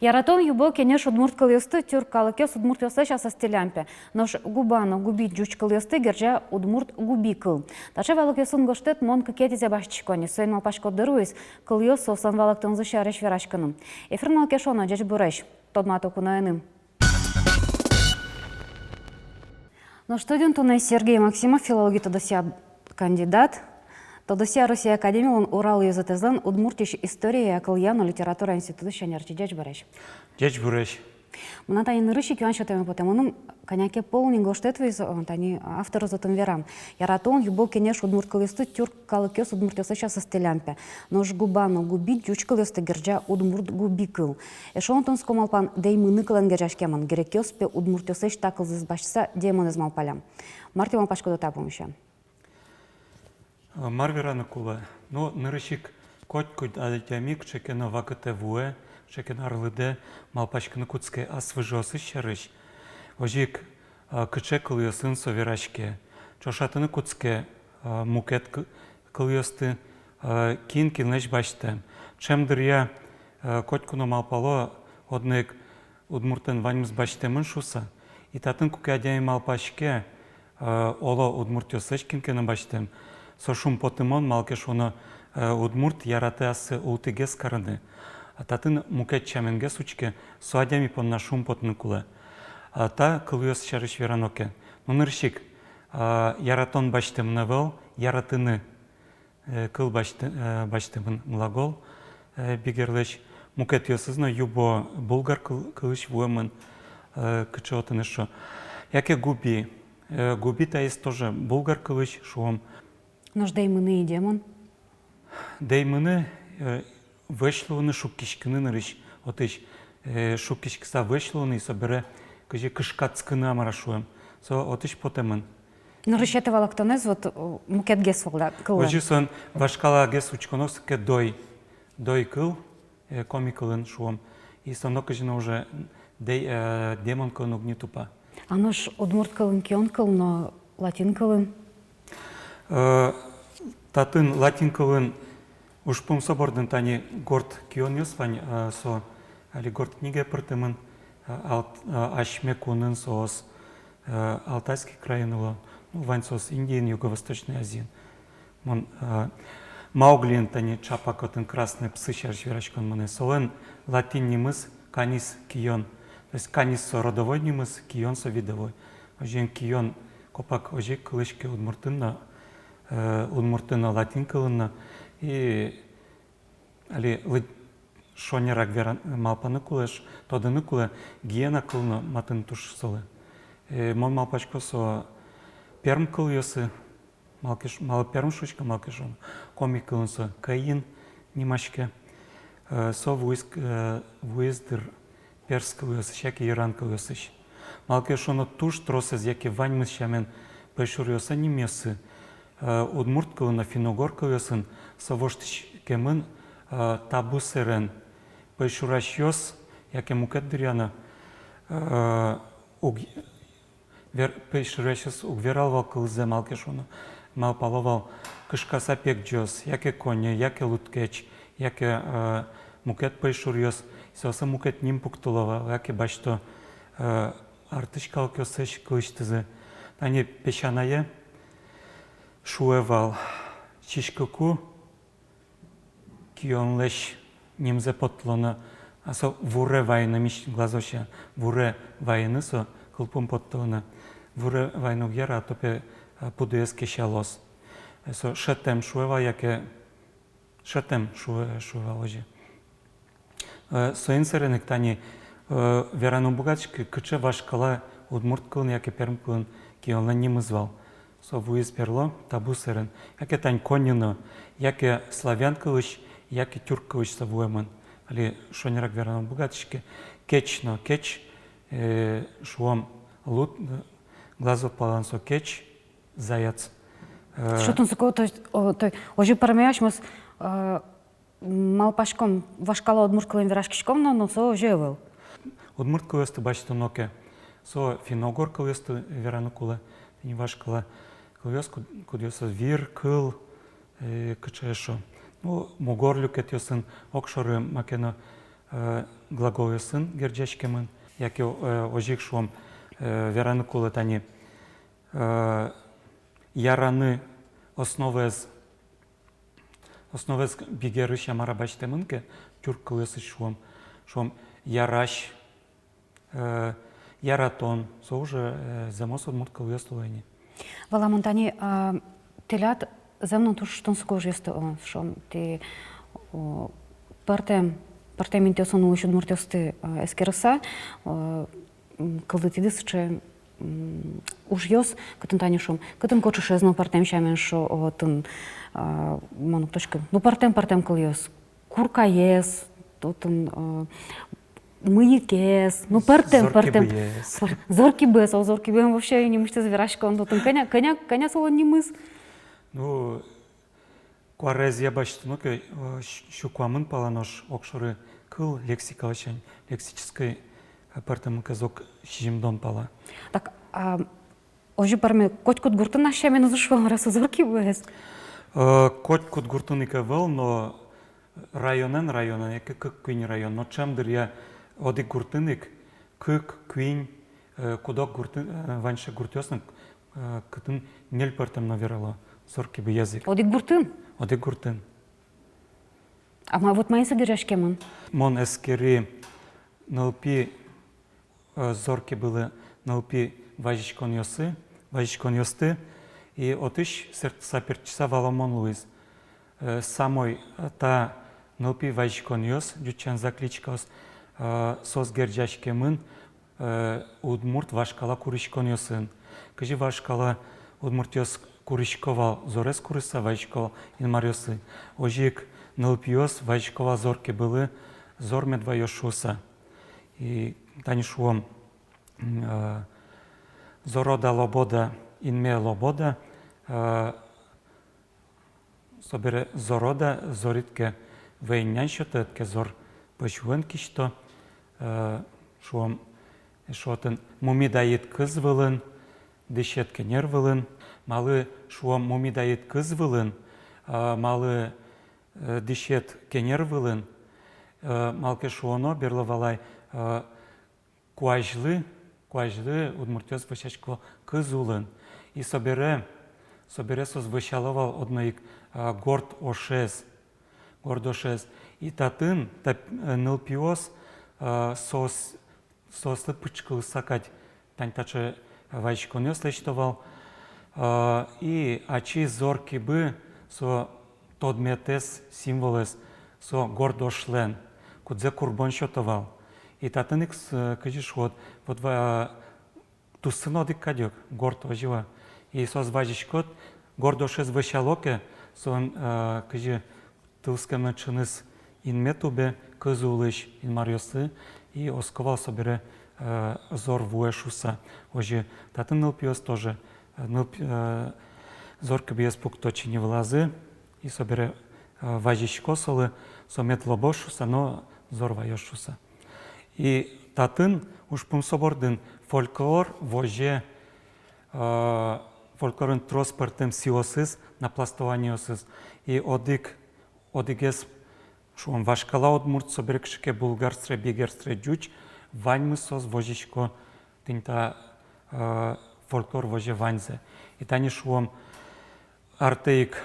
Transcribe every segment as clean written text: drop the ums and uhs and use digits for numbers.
Яратон юбо кенеш удмурт кылысты тюрк калыкес удмурт ёсы часа стилямпе. Нож губано губи джуч кылысты герджа удмурт губи кыл. Тача валык ёсын гоштет мон кекетизе башчикони. Сойн малпашко дыруис кыл ёс осан валык тынзы шарыш верашканым. Эфир малкешона джеч буреш. Тодмато кунаеным. Но что ден тунай Сергей Максимов, филологи тодося кандидат. Тодося Россия Академиялын Урал язытызлан удмуртиш история акыльяну литература институты шанярчи джеч буреш. Джеч буреш. Мына тани нырыши кюан шотеме потемоным коняке полный гоштетвиз тани автору затым верам. Яратон юбо кенеш удмурт кылысты тюрк калыкес удмурт ёсы часа стилямпе. Нож губано губи джуч кылысты герджа удмурт губи кыл. Эшонтон скомалпан деймыны кылен герджаш кеман. Герекёспе удмурт ёсы штакылзыз башса деймон измалпалям. Марти малпашко дота помощи. Марвирана кула. Но нырышик котькуд адетямик чекена вакате вуэ, чекен арлыде малпашканы куцке асвыжосы шарыш. Ожик кыче кылысын соверашке. Чошатыны куцке мукет кылысты кин кинлеш башты. Чемдыр я котькуно малпало однек удмуртен ваньмыз баштемын шуса. И татын кукядяй малпашке оло удмурт ёсыш кинкенен баштем. Сошум потымон малкеш оны удмурт яраты асы ултыгес карыны. Татын мукет чаменге сучке суадями понна шум потны кулы. Та кылыёс шарыш вераноке. Нуныршик яратон баштемны вел, яратыны кыл баштемын млагол бигерлеш. Мукет ёсызно юбо булгар кылыш вуэмын кычы отыны шо. Яке губи. Губи-то есть тоже булгар кылыш шуом. Нож деймыны и демон? Деймыны вешлованы шуккишкины нырыш. Отыш шуккишкиса вешлованы собере кыжи кышкацкыны амарашуем. Со отыш потемын. Нырыш это валактонез вот мукет гес кылы. Ожи сон вашкала гес учконос ке дой кыл коми кылын шуом. И соно кыжина уже демон кылын угни тупа. А нож удмурт кылын кион кыл, но латин кылын? Татын латин кылын ушпум собордын тани горд кион юсвань со али горд книге пыртымын ашме кунын соос Алтайский край нуло вань соос Индиен, Юго-Восточной Азии. Мауглин тани чапакотын красные псы шарж верачкон маны солен латин немыс канис кион. То есть канис со родовой немыс, кион со видовой. Ожен кион копак ожи кылышке удмуртына латин кылына и али шонерак веран малпаны кулеш, тодыны куле гиена кылына матын туш солы. Мон малпачко со перм кыл ёсы, мал перм шучка малкешон, коми кылын со каин немашке, со вуиздыр перс кыл ёсы, шаки иран кыл ёсыш. Малкешона туш тросыз, яки ваньмыз шамен пешур ёса немесы, удмурт кылына финогор кыл ёсын, совоштыш кемын табу сырен пешураш ёс, яке мукет дыряна, пешураш ёс угвералвал кылзе малкешона, малпаловал кышкаса пек джос, яке коня, яке луткеч, яке мукет пешур ёс, соса мукет ним пуктулова, яке башто артышкал кёсыш кылыштызы. Тани пешанае шуевал чишкаку кионлеш немзе потлона, асо вуре вайна миш глазоша, вуре вайны со кылпум потлона, вуре вайну гера топе пудуес кешалос. Со шетем шуева, яке шетем шуева ожи. Соин серенек тани верану бугачки кыче вашкала удмурт кылын, яке перм кылын кионла немызвал. Со вуиз перло табу серен. Яке тань конино, яке славян кылыш, яке тюрк кылыш со вуэмын. Али шонерак верану бугачки кечно, кеч шуом лут, глазу палан со кеч, заяц. Что там такого, то есть, ожи парамяш мыс малпашком вашкала удмурт кылын верашкишком, но со ожи evil. Удмурт кылысты башты ноке. Со финогор кылысты верану кулы. Не вашкала кылыс, кудёса вир, кыл, кычешо. Ну, мугор люкет ёсын окшоры макено глаголесын герджешкемын, яки ожик шуом вераны кулетани яраны основез бигерыш ямара баштемынке тюрк кылысы шуом яраш яратон со уже замос удмурт кылыс тулайни. Валамонтани телят земно туш тонско жесто шом ти партем интесон уж удмуртёсты эскерса кылдытидыс че уж ёс кытын танишом кытын кочушезно партем шамен шо тын манук точка ну партем кыл ёс курка ес тотын мыекес ну партем зорки бес ол зорки бем вообще не мышты зверашка он тотын коня соло не мыс ну куарезия баштынуке щукуамын паланош окшоры кыл лексикалашань лексической партем казок шижимдон пала. Так ожи парме котькут гуртын ашамен узышвал раз зорки бес. Котькут гуртын икавел, но районен яке кык район, но чамдыр я одик гуртынык кык куин кудок гуртын ванша гуртёсны кытын нел партем наверало зорки бы язык. Одик гуртын? Одик гуртын. А вот мои содержашкемон? Мон эскери налпи зорки были налпи важичкон ёсты, и отыш саперчиса валамон луиз. Самой та налпи важичкон ёс, дючан закличкос сос герджашкемын удмурт вашкала куришкон ёсын. Кажи вашкала удмурт ёс куришковал зорес курыса важичкова инмар ёсы. Ожик налпи ёс важичкова зорки были зор медва ёшуса. И танишуом зорода лобода инме лобода собере зорода зоритке вейняншота тке зор пашуенки что шуом шотен мумидаит кыз вылын дешетке нер вылын малы шуом мумидаит кыз вылын малы дешет кенер вылын малке шуоно берловалай куажлы удмуртёс вышачко кызулын. И собере сос вышаловал одноик горд ошез. И татын нылпиос сос пычкыл сакать тантаче вайчконёс лечтовал. И ачи зорки бы со тодметес символес со горд ошлен, кудзе курбон шотовал. И татыникс кажиш вот тусынодик кадёк горд ожива. И сос важичкот гордошез вышалоке сон кажи тылскемна чыныс инметубе кызулыш инмарьосы и осковал собере зор вуэшуса. Ожи татын нылпиос тоже зор кабиес пук точи не влазы и собере важичко солы сомет лобошуса, но зор вайошуса. И татын уж пумсобордын фольклор воже фольклорын транспортем сиосыз на пластованиосыз. И одигес шуом вашкала одмурт соберекшике булгарстре бегерстре джуч ваньмы сос вожичко тинта фольклор воже ваньзе. И тани шуом артеик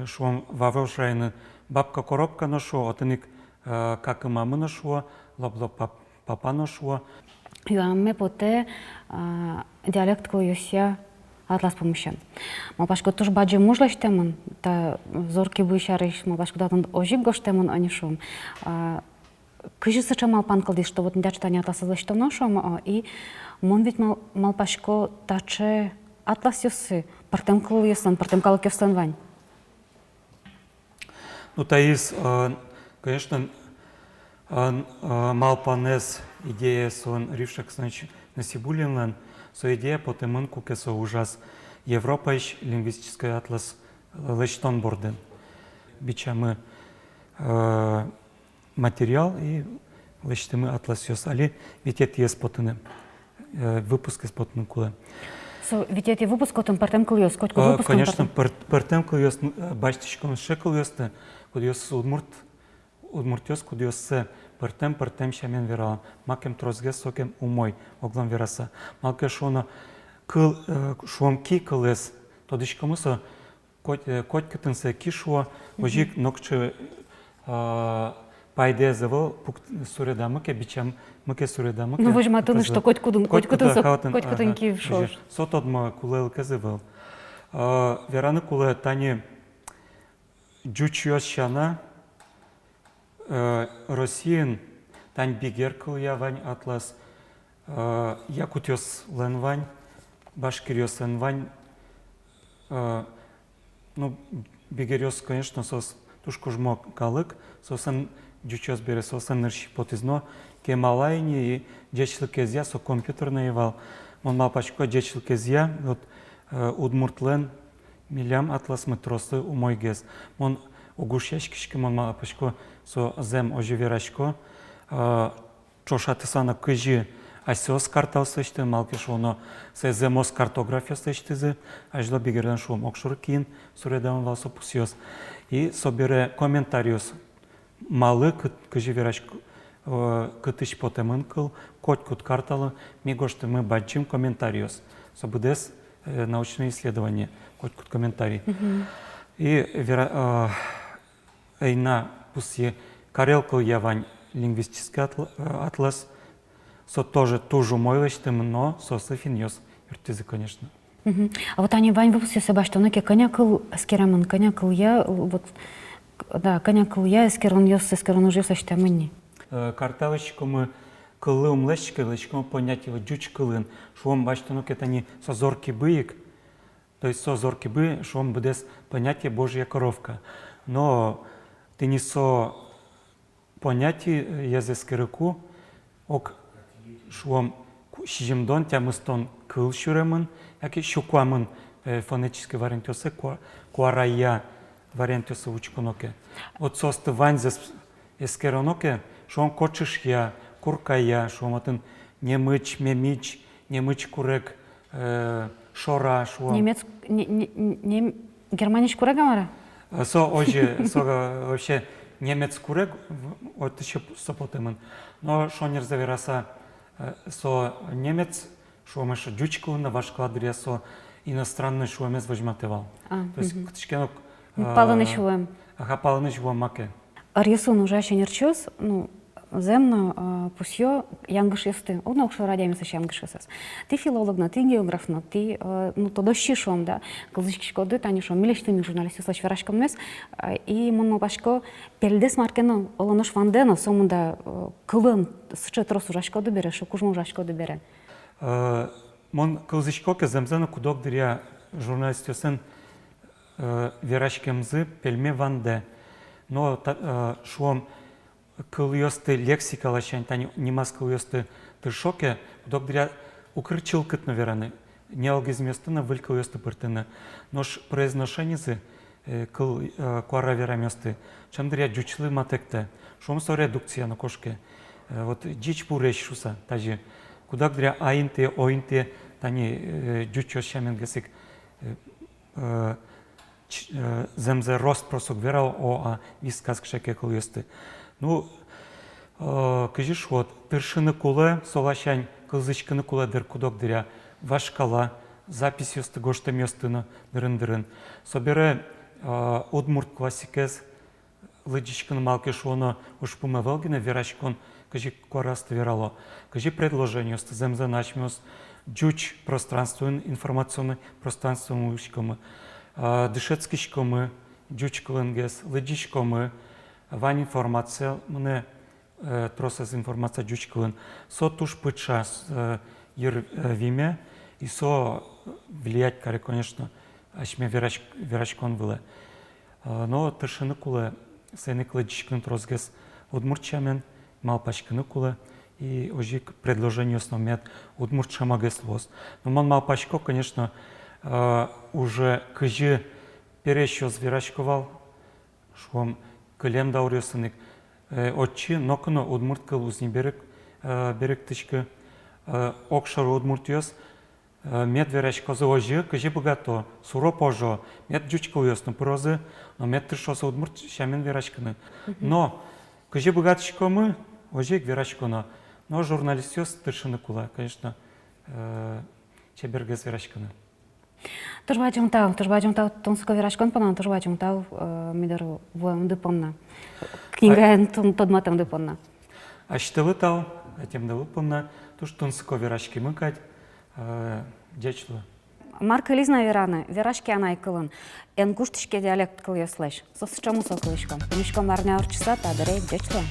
шуом вавошайны бабка коробка ношу, отыник как и мамы ношу, лобло папа ношу. Юамме поте диалект кылыёся атлас помощен. Малпашко туш баджи мужлаштемын, та зорки бышарыш, малпашко датын ожик гоштемын анишом. Кыжы сыча малпан кылдыш, что вот не читание атласа злаштом ношом, и мон ведь малпашко таче атлас ёсы, партем кылыёсан, партем калыкёсан вань. Ну, таис, конечно, малпанес идея сон рившек значит на Сибулинлен, со идея потемын кукесо ужас Европаиш лингвистический атлас лечтонборден. Бичамы материал и лечтемы атлас ёс, али ведь это есть потыны выпуск из потыны кулы. Ведь эти выпуск отом партем кылыёс, котко выпуск. Конечно, партем кылыёс баштичком шекылыёсты, кудыёс удмуртёс, кудыёс пыртем шамен вералам. Макем трозге сокем умой оглам вераса. Малке шоно шуом ки кылес, тодышкомысо котькытынсе ки шуо, ожик нокчы пайде завыл суредамыке, бичам мыке суредамыке. Ну, вы же матуны, что котькутын киев шош. Сотодма кулел кезывыл. Вераны куле тани джучиос шана Россиян тань бигер кылыя вань атлас, Якутиос лен вань, Башкириос лен вань. Ну, бигериос, конечно, сос тушкужмо калык, сосан джучиос бере сосан нырши потизно, ке малайни и джечлы кезя со компьютерный евал. Он малпачко джечлы кезя, вот удмуртлен милям атлас метросы умой гез. Он угушешкишки он малпачко со зем оживерашко, чошатысана кыжи асиос картал сышты, малкиш оно се земос картография сыштызы, ажло бигерден шум окшур кин, суредам валсо пусиос. И собере комментариус малы кыжи верашко кытыш потемын кыл, котькут карталы, мигошты мы бачим комментариус. Собудес научные исследования, котькут комментарий. И эйна пуси карелкал явань лингвистический атлас, со тоже тужу мойлыштым, но со сыфиньос юртизы, конечно. А вот они вань выпустили себя, что ну ке коня кыл скерамын, коня кыл я, вот, да, коня кыл я, скерон йос, скерон уже сочтамыни. Карталычко мы кылы умлещика, лычко понятие джуч кылын, шуом бачто ну ке тани созорки быик, то есть созорки бы, шуом бдес понятие Божья коровка. Но ты не со понятие языскирыку, ок шуом шижимдон тямыстон кыл шуремын, яки шукуамын фонетический вариантосы, куарая вариантосы учкуноке. Вот состы ванзес эскероноке, шуом кочыш я, куркая, шуом атын немыч, мемич, немыч курек, шора, шуом. Немец, германич курек амара? Со вообще немец курек, вот еще сопотымын. Но шонер завераса со немец, шуом еще дючкулына ваш кладыря со иностранный шуомез возьматывал. То есть ктышкенок. Палыны шуем. Ага, палыны шуем маке. Арьесун уже нерчус, ну, земно пусьё янгышесты. Одно окшо радями саш янгышесес. Ты филологна, ты географна, ты ну то дощишом, да. Кылычкишко ды танишом, милештыми журналисты слаш верашкам мес. И мон башко пелдес маркено олонош вандено сомунда кылын сычы трос ужашко ды бере, шукужмо ужашко ды бере. Мон кылычко ке земзено кудок дыря журналистесен верашкемзы пельме ванде. Но шуом кылыёсты лексика лачань, тани немас кылыёсты тыршоке, докдря укрчил кытны вераны, неалгизместына выль кылыёсты пыртыны. Нош произношенизы кыл куара верамёсты, чамдря джучлы матекте, шуом со редукция на кошке. Вот дичь бурещ шуса, тажи, кудакдря аинте, оинте, тани джучо шаменгесик, земзе рост просок верал о висказ кшеке кылыёсты. Ну, кажешь, вот, першины куле, солащань, кылзычканы куле дыр кудок дыря, вашкала, запись ёсты гошта местына дырын-дырын. Собере удмурт классикез, лыдичканы малки шуоно ушпуме велгine, верачкон, кажи корасты верало. Кажи предложение ёсты, земзе начмёс, джуч пространствен, информационный пространствен ушкомы, дышецкишкомы, джуч кылынгез, лыдичкомы, вань информация, мне тросас информация джучкалын. Со туш пытчас виме, и со влиять, каре, конечно, ашме верачкон выле. Но тышыны куле, сені кладичкын тросгес удмуртчамен, малпачкыны куле, и ожик предложение основмет удмуртчамагес лос. Но мон малпачко, конечно, уже кыжи перещёс верачковал, шуом кылем даурёсынык, отчи, нокыно удмурт кыл узни берек тычкы, окшар удмуртёс, мед верачкозы ожи, кыжи богато, суро пожо, мед джучкал ёсны прозы, но мед тыршосы удмурт шамен верачкыны. Но кыжи богатышко мы, ожик вирашкона. Но журналист тышыны кула, конечно, чебергез вирашкана. Тожбачым тау, тонско вирашкон панан, тожбачым тау, мидер воем дыпонна. Книга тодматам дыпонна. А что тау, а тем да выполна, то что тонско вирашки мыкать, дячлы. Марка Лизна Верана, вирашки она икылын. Эн куштышке диалект кыл яслаш. Сос чому сокылышком. Пенишком арня орчиса, та дырей дячлы.